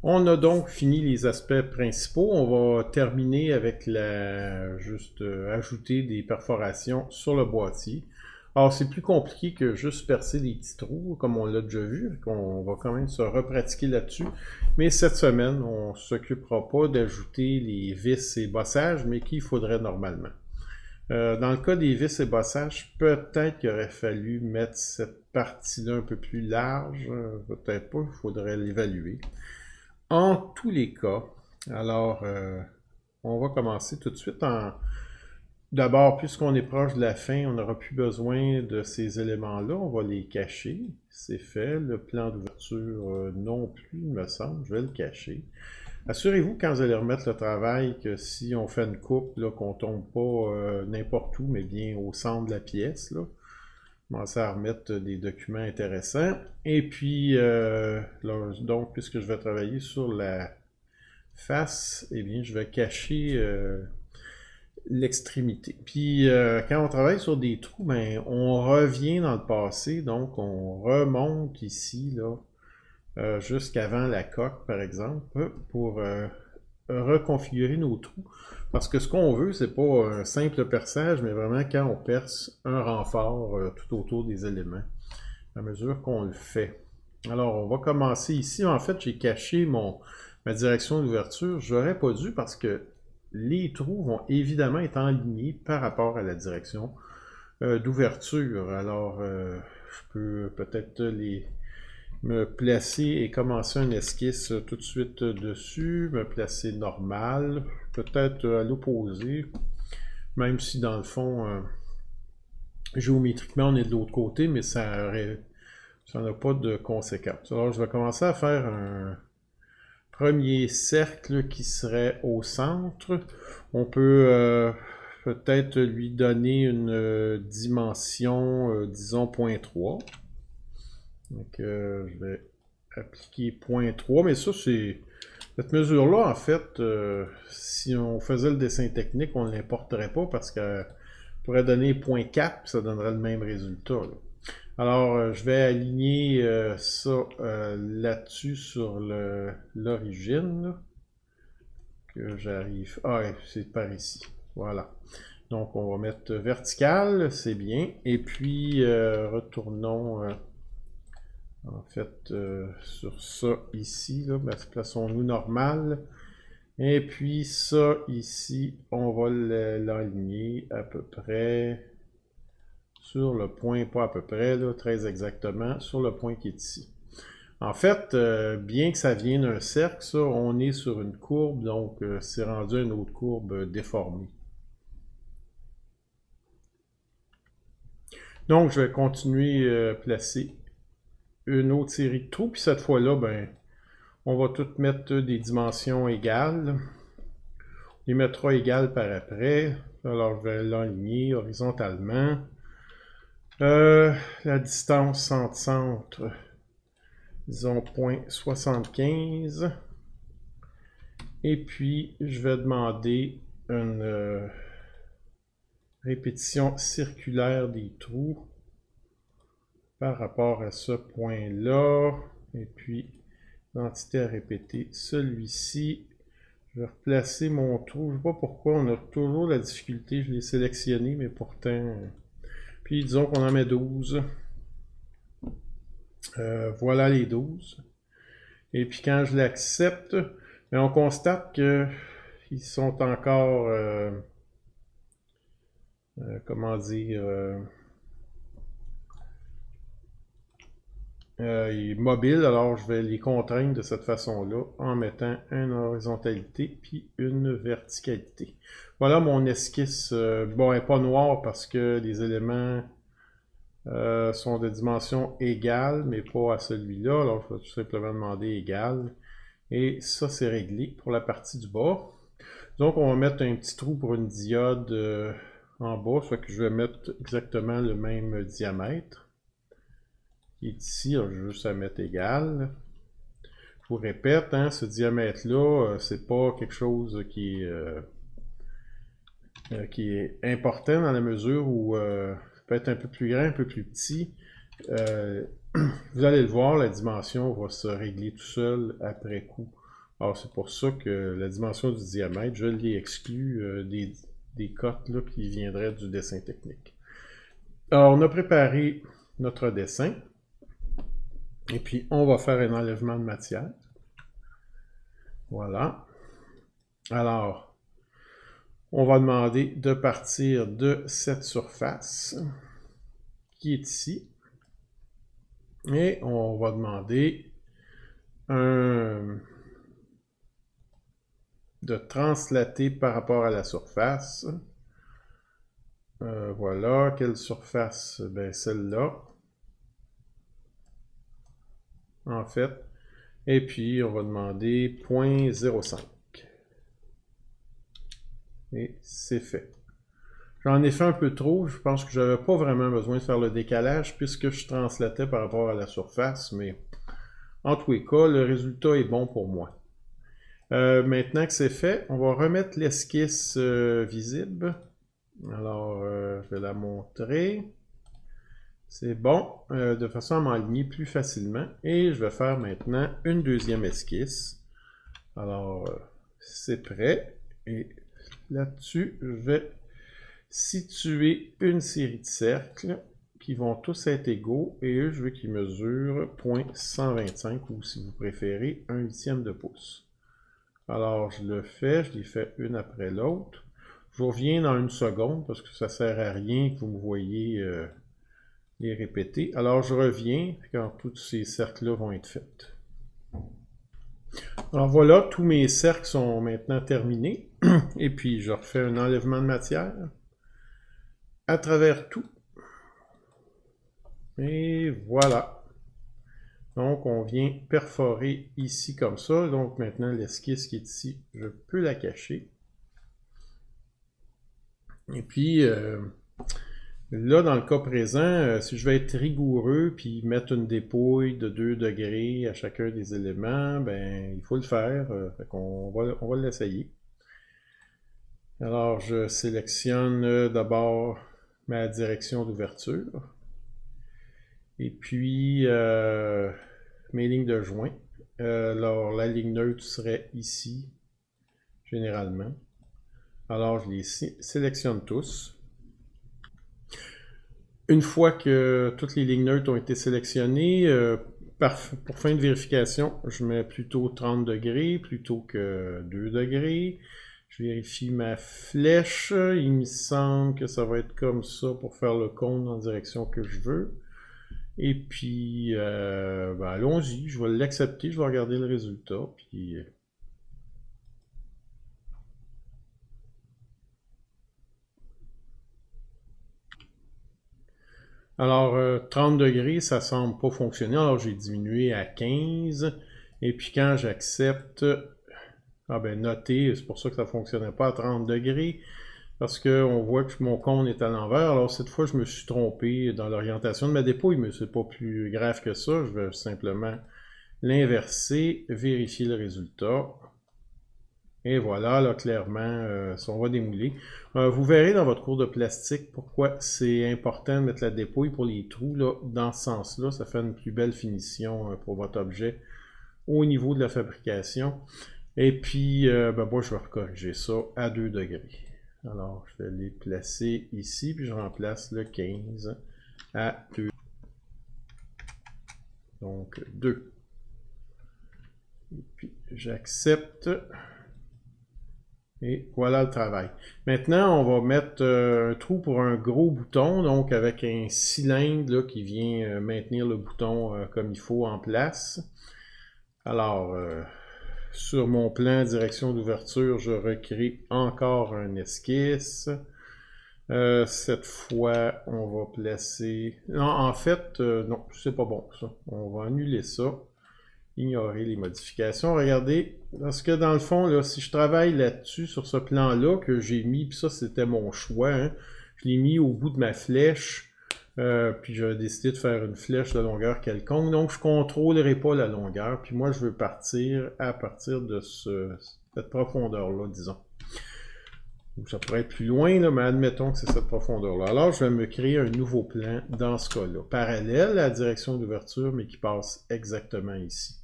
On a donc fini les aspects principaux. On va terminer avec ajouter des perforations sur le boîtier. Alors, c'est plus compliqué que juste percer des petits trous, comme on l'a déjà vu. On va quand même se repratiquer là-dessus. Mais cette semaine, on ne s'occupera pas d'ajouter les vis et bossages, mais qu'il faudrait normalement. Dans le cas des vis et bossages, peut-être qu'il aurait fallu mettre cette partie-là un peu plus large. Peut-être pas, il faudrait l'évaluer. En tous les cas, alors, on va commencer tout de suite en... D'abord, puisqu'on est proche de la fin, on n'aura plus besoin de ces éléments-là. On va les cacher. C'est fait. Le plan d'ouverture non plus, il me semble. Je vais le cacher. Assurez-vous, quand vous allez remettre le travail, que si on fait une coupe, qu'on ne tombe pas n'importe où, mais bien au centre de la pièce. Là. Commencer à remettre des documents intéressants. Et puis, donc, puisque je vais travailler sur la face, eh bien, je vais cacher l'extrémité. Puis, quand on travaille sur des trous, ben, on revient dans le passé, donc on remonte ici, là, jusqu'avant la coque, par exemple, pour reconfigurer nos trous. Parce que ce qu'on veut, c'est pas un simple perçage, mais vraiment quand on perce un renfort tout autour des éléments, à mesure qu'on le fait. Alors, on va commencer ici. En fait, j'ai caché ma direction d'ouverture. Je n'aurais pas dû parce que les trous vont évidemment être alignés par rapport à la direction d'ouverture. Alors, je peux peut-être me placer et commencer un esquisse tout de suite dessus, me placer normal, peut-être à l'opposé, même si dans le fond, géométriquement, on est de l'autre côté, mais ça n'a pas de conséquence. Alors, je vais commencer à faire un premier cercle qui serait au centre. On peut peut-être lui donner une dimension, disons, 0.3. Donc, je vais appliquer 0.3, mais ça, c'est... Cette mesure-là, en fait, si on faisait le dessin technique, on ne l'importerait pas parce qu'elle pourrait donner 0.4, puis ça donnerait le même résultat. Là. Alors, je vais aligner ça là-dessus sur l'origine. Que j'arrive... Ah, c'est par ici. Voilà. Donc, on va mettre vertical, c'est bien. Et puis, retournons... en fait, sur ça ici, là, ben, plaçons-nous normal. Et puis ça ici, on va l'aligner à peu près sur le point, pas à peu près, là, très exactement, sur le point qui est ici. En fait, bien que ça vienne d'un cercle, ça, on est sur une courbe, donc c'est rendu une autre courbe déformée. Donc, je vais continuer à placer une autre série de trous, puis cette fois-là, ben, on va tout mettre des dimensions égales. On les mettra égales par après. Alors, je vais l'aligner horizontalement. La distance centre, disons 0.75. Et puis, je vais demander une répétition circulaire des trous par rapport à ce point-là. Et puis, l'entité à répéter, celui-ci. Je vais replacer mon trou. Je ne sais pas pourquoi on a toujours la difficulté. Je l'ai sélectionné, mais pourtant... Puis disons qu'on en met 12. Voilà les 12. Et puis quand je l'accepte, on constate qu'ils sont encore... comment dire... mobiles. Alors je vais les contraindre de cette façon-là en mettant une horizontalité puis une verticalité. Voilà mon esquisse. Bon, elle n'est pas noire parce que les éléments sont de dimension égale, mais pas à celui-là. Alors je vais tout simplement demander égal. Et ça, c'est réglé pour la partie du bas. Donc on va mettre un petit trou pour une diode en bas, soit que je vais mettre exactement le même diamètre. Qui est ici, alors j'ai juste à mettre égal. Je vous répète, hein, ce diamètre-là, c'est pas quelque chose qui est important dans la mesure où ça peut être un peu plus grand, un peu plus petit. Vous allez le voir, la dimension va se régler tout seul après coup Alors, c'est pour ça que la dimension du diamètre, je l'ai exclu des cotes là, qui viendraient du dessin technique. Alors, on a préparé notre dessin. Et puis, on va faire un enlèvement de matière. Voilà. Alors, on va demander de partir de cette surface qui est ici. Et on va demander de translater par rapport à la surface. Voilà, quelle surface? Ben, celle-là. En fait. Et puis, on va demander 0.05. Et c'est fait. J'en ai fait un peu trop. Je pense que je n'avais pas vraiment besoin de faire le décalage puisque je translatais par rapport à la surface. Mais en tous les cas, le résultat est bon pour moi. Maintenant que c'est fait, on va remettre l'esquisse visible. Alors, je vais la montrer. C'est bon, de façon à m'aligner plus facilement. Et je vais faire maintenant une deuxième esquisse. Alors, c'est prêt. Et là-dessus, je vais situer une série de cercles qui vont tous être égaux. Et eux, je veux qu'ils mesurent 0.125 ou, si vous préférez, 1/8 de pouce. Alors, je le fais, je les fais une après l'autre. Je reviens dans une seconde parce que ça ne sert à rien que vous me voyez les répéter. Alors, je reviens quand tous ces cercles-là vont être faits. Alors voilà, tous mes cercles sont maintenant terminés. Et puis, je refais un enlèvement de matière à travers tout. Et voilà. Donc, on vient perforer ici comme ça. Donc, maintenant, l'esquisse qui est ici, je peux la cacher. Et puis, là, dans le cas présent, si je vais être rigoureux puis mettre une dépouille de 2 degrés à chacun des éléments, ben il faut le faire. Fait qu'on va l'essayer. Alors, je sélectionne d'abord ma direction d'ouverture. Et puis, mes lignes de joint. Alors, la ligne neutre serait ici, généralement. Alors, je les sélectionne tous. Une fois que toutes les lignes neutres ont été sélectionnées, pour fin de vérification, je mets plutôt 30 degrés plutôt que 2 degrés. Je vérifie ma flèche. Il me semble que ça va être comme ça pour faire le cône en direction que je veux. Et puis, ben allons-y. Je vais l'accepter. Je vais regarder le résultat. Puis... Alors, 30 degrés, ça semble pas fonctionner. Alors, j'ai diminué à 15. Et puis, quand j'accepte... Ah ben, notez, c'est pour ça que ça ne fonctionnait pas à 30 degrés. Parce qu'on voit que mon cône est à l'envers. Alors, cette fois, je me suis trompé dans l'orientation de ma dépouille, mais c'est pas plus grave que ça. Je vais simplement l'inverser, vérifier le résultat. Et voilà, là, clairement, on va démouler. Vous verrez dans votre cours de plastique pourquoi c'est important de mettre la dépouille pour les trous. Là, dans ce sens-là, ça fait une plus belle finition pour votre objet au niveau de la fabrication. Et puis, ben, moi, je vais corriger ça à 2 degrés. Alors, je vais les placer ici, puis je remplace le 15 à 2. Donc, 2. Et puis, j'accepte. Et voilà le travail. Maintenant, on va mettre un trou pour un gros bouton, donc avec un cylindre là, qui vient maintenir le bouton comme il faut en place. Alors, sur mon plan direction d'ouverture, je recrée encore un esquisse. Cette fois, on va placer... Non, en fait, non, c'est pas bon ça. On va annuler ça. Ignorer les modifications. Regardez, parce que dans le fond, là, si je travaille là-dessus, sur ce plan-là que j'ai mis, puis ça c'était mon choix, hein, je l'ai mis au bout de ma flèche, puis j'ai décidé de faire une flèche de longueur quelconque, donc je ne contrôlerai pas la longueur, puis moi je veux partir à partir de cette profondeur-là, disons. Ça pourrait être plus loin, là, mais admettons que c'est cette profondeur-là. Alors, je vais me créer un nouveau plan dans ce cas-là, parallèle à la direction d'ouverture, mais qui passe exactement ici.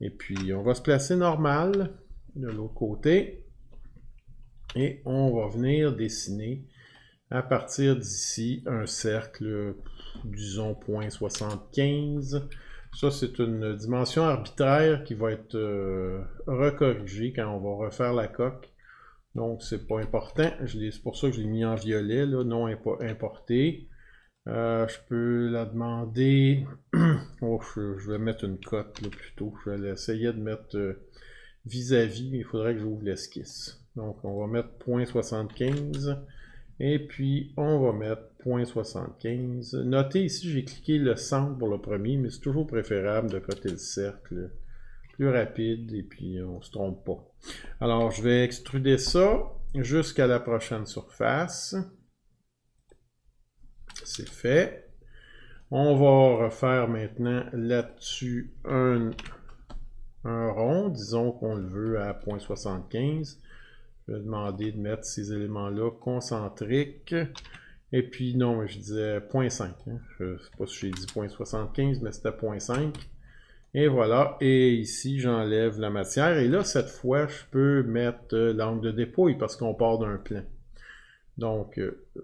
Et puis, on va se placer normal de l'autre côté. Et on va venir dessiner à partir d'ici un cercle, disons 0.75. Ça, c'est une dimension arbitraire qui va être recorrigée quand on va refaire la coque. Donc, c'est pas important. C'est pour ça que je l'ai mis en violet, là, non importé. Je peux la demander... oh, je vais mettre une cote là, plutôt. Je vais essayer de mettre vis-à-vis, mais il faudrait que j'ouvre l'esquisse. Donc, on va mettre 0.75. Et puis, on va mettre 0.75. Notez ici, j'ai cliqué le centre pour le premier, mais c'est toujours préférable de coter le cercle. Plus rapide, et puis on ne se trompe pas. Alors, je vais extruder ça jusqu'à la prochaine surface. C'est fait. On va refaire maintenant là-dessus un rond. Disons qu'on le veut à 0.75. Je vais demander de mettre ces éléments-là concentriques. Et puis, non, je disais 0.5. Hein. Je ne sais pas si j'ai dit 0.75, mais c'était 0.5. Et voilà. Et ici, j'enlève la matière. Et là, cette fois, je peux mettre l'angle de dépouille parce qu'on part d'un plan. Donc,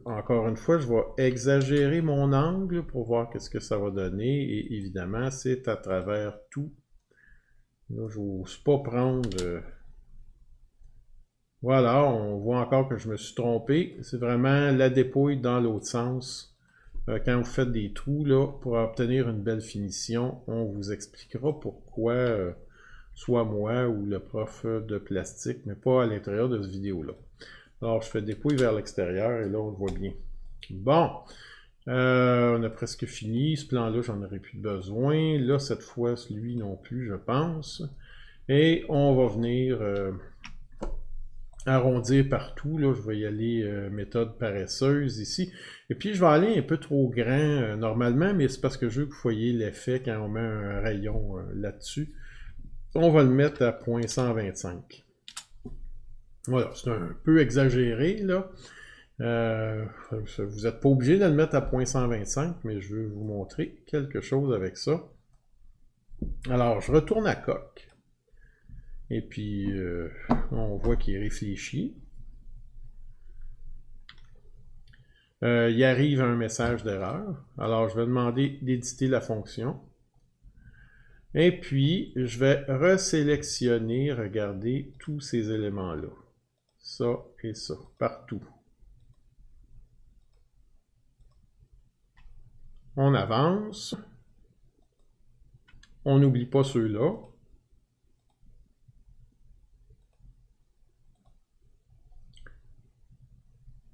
encore une fois, je vais exagérer mon angle pour voir qu'est-ce que ça va donner. Et évidemment, c'est à travers tout. Là, je n'ose pas prendre... Voilà, on voit encore que je me suis trompé. C'est vraiment la dépouille dans l'autre sens. Quand vous faites des trous, là, pour obtenir une belle finition, on vous expliquera pourquoi, soit moi ou le prof de plastique, mais pas à l'intérieur de cette vidéo-là. Alors, je fais dépouille vers l'extérieur et là, on le voit bien. Bon, on a presque fini. Ce plan-là, j'en aurais plus besoin. Là, cette fois, celui non plus, je pense. Et on va venir... arrondir partout, là, je vais y aller méthode paresseuse ici. Et puis je vais aller un peu trop grand normalement, mais c'est parce que je veux que vous voyez l'effet quand on met un rayon là-dessus. On va le mettre à 0.125. Voilà, c'est un peu exagéré là. Vous n'êtes pas obligé de le mettre à 0.125, mais je veux vous montrer quelque chose avec ça. Alors, je retourne à coque. Et puis, on voit qu'il réfléchit. Il arrive un message d'erreur. Alors, je vais demander d'éditer la fonction. Et puis, je vais resélectionner, regardez, tous ces éléments-là. Ça et ça, partout. On avance. On n'oublie pas ceux-là.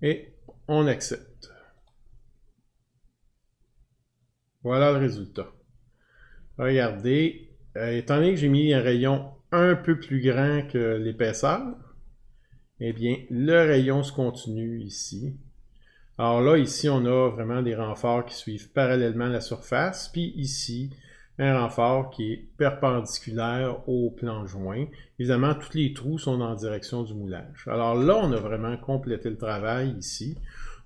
Et on accepte. Voilà le résultat. Regardez, étant donné que j'ai mis un rayon un peu plus grand que l'épaisseur, eh bien, le rayon se continue ici. Alors là, ici, on a vraiment des renforts qui suivent parallèlement la surface, puis ici, un renfort qui est perpendiculaire au plan joint. Évidemment, tous les trous sont en direction du moulage. Alors là, on a vraiment complété le travail ici.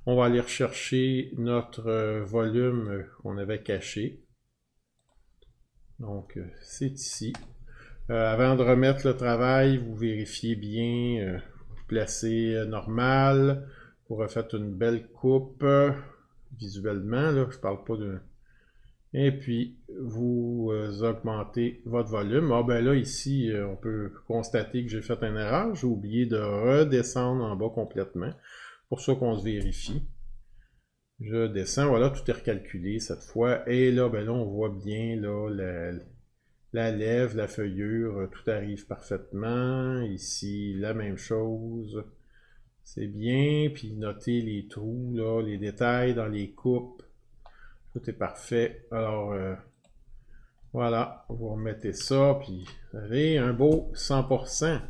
On va aller rechercher notre volume qu'on avait caché. Donc, c'est ici. Avant de remettre le travail, vous vérifiez bien, vous placez normal. Vous refaites une belle coupe visuellement. Là, je parle pas de... Et puis, vous augmentez votre volume. Ah ben là, ici, on peut constater que j'ai fait une erreur. J'ai oublié de redescendre en bas complètement. Pour ça qu'on se vérifie. Je descends, voilà, tout est recalculé cette fois. Et là, ben là, on voit bien là, la lèvre, la feuillure, tout arrive parfaitement. Ici, la même chose. C'est bien. Puis, notez les trous, là, les détails dans les coupes. Tout est parfait. Alors, voilà, vous remettez ça, puis vous avez un beau 100%.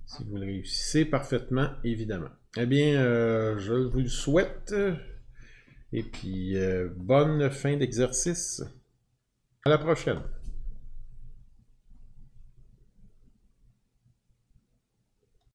Si vous le réussissez parfaitement, évidemment. Eh bien, je vous le souhaite. Et puis, bonne fin d'exercice. À la prochaine.